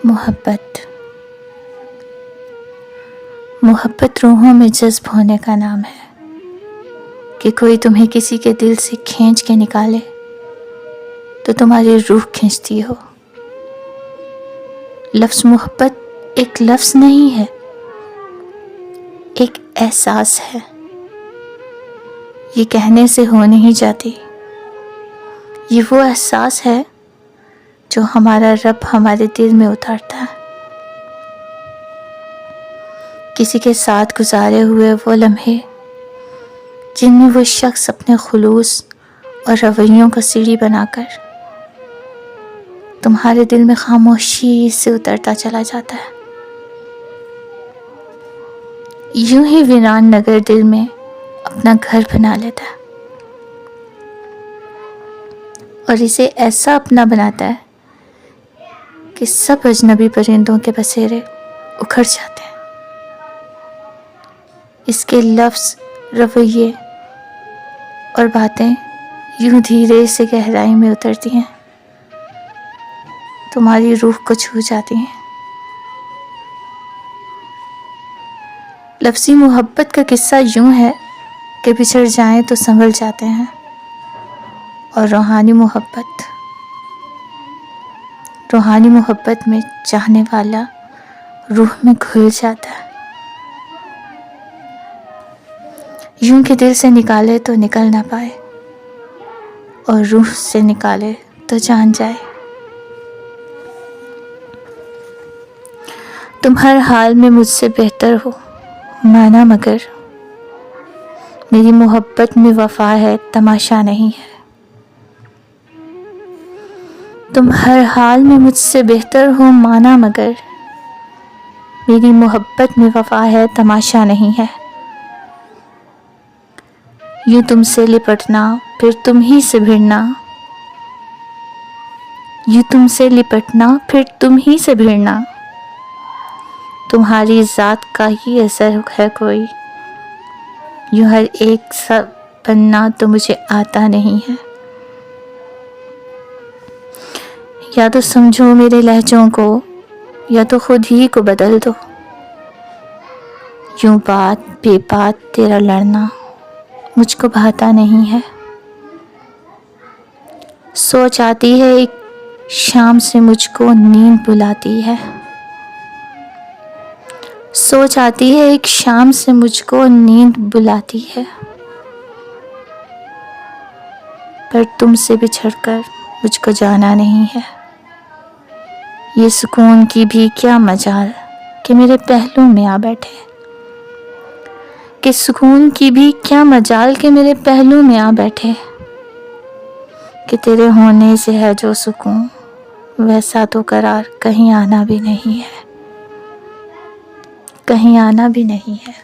मोहब्बत रूहों में जज्ब होने का नाम है कि कोई तुम्हें किसी के दिल से खींच के निकाले तो तुम्हारी रूह खींचती हो। लफ्ज़ मोहब्बत एक लफ्ज़ नहीं है, एक एहसास है। ये कहने से हो नहीं जाती। ये वो एहसास है जो हमारा रब हमारे दिल में उतारता है। किसी के साथ गुजारे हुए वो लम्हे जिनमें वो शख्स अपने खुलूस और रवैयों का सीढ़ी बनाकर तुम्हारे दिल में खामोशी से उतरता चला जाता है। यूं ही वीरान नगर दिल में अपना घर बना लेता है और इसे ऐसा अपना बनाता है कि सब अजनबी परिंदों के बसेरे उखड़ जाते हैं। इसके लफ्ज़, रवैये और बातें यूं धीरे से गहराई में उतरती हैं, तुम्हारी रूह को छू जाती हैं। लफ्ज़ी मोहब्बत का किस्सा यूं है कि बिछड़ जाएं तो संभल जाते हैं, और रूहानी मोहब्बत में चाहने वाला रूह में घुल जाता है। यूं कि दिल से निकाले तो निकल ना पाए और रूह से निकाले तो जान जाए। तुम हर हाल में मुझसे बेहतर हो माना, मगर मेरी मोहब्बत में वफा है, तमाशा नहीं है। तुम हर हाल में मुझसे बेहतर हो माना, मगर मेरी मोहब्बत में वफा है, तमाशा नहीं है। यूं तुमसे लिपटना फिर तुम ही से भिड़ना, यूं तुमसे लिपटना फिर तुम ही से भिड़ना, तुम्हारी ज़ात का ही असर है कोई। यूं हर एक सब बनना तो मुझे आता नहीं है। या तो समझो मेरे लहजों को, या तो खुद ही को बदल दो। यूं बात बेबात तेरा लड़ना मुझको भाता नहीं है। सोच आती है एक शाम से मुझको नींद बुलाती है। सोच आती है एक शाम से मुझको नींद बुलाती है, पर तुमसे बिछड़कर मुझको जाना नहीं है। ये सुकून की भी क्या मजाल कि मेरे पहलू में आ बैठे, कि सुकून की भी क्या मजाल कि मेरे पहलू में आ बैठे, कि तेरे होने से है जो सुकून वैसा तो करार कहीं आना भी नहीं है, कहीं आना भी नहीं है।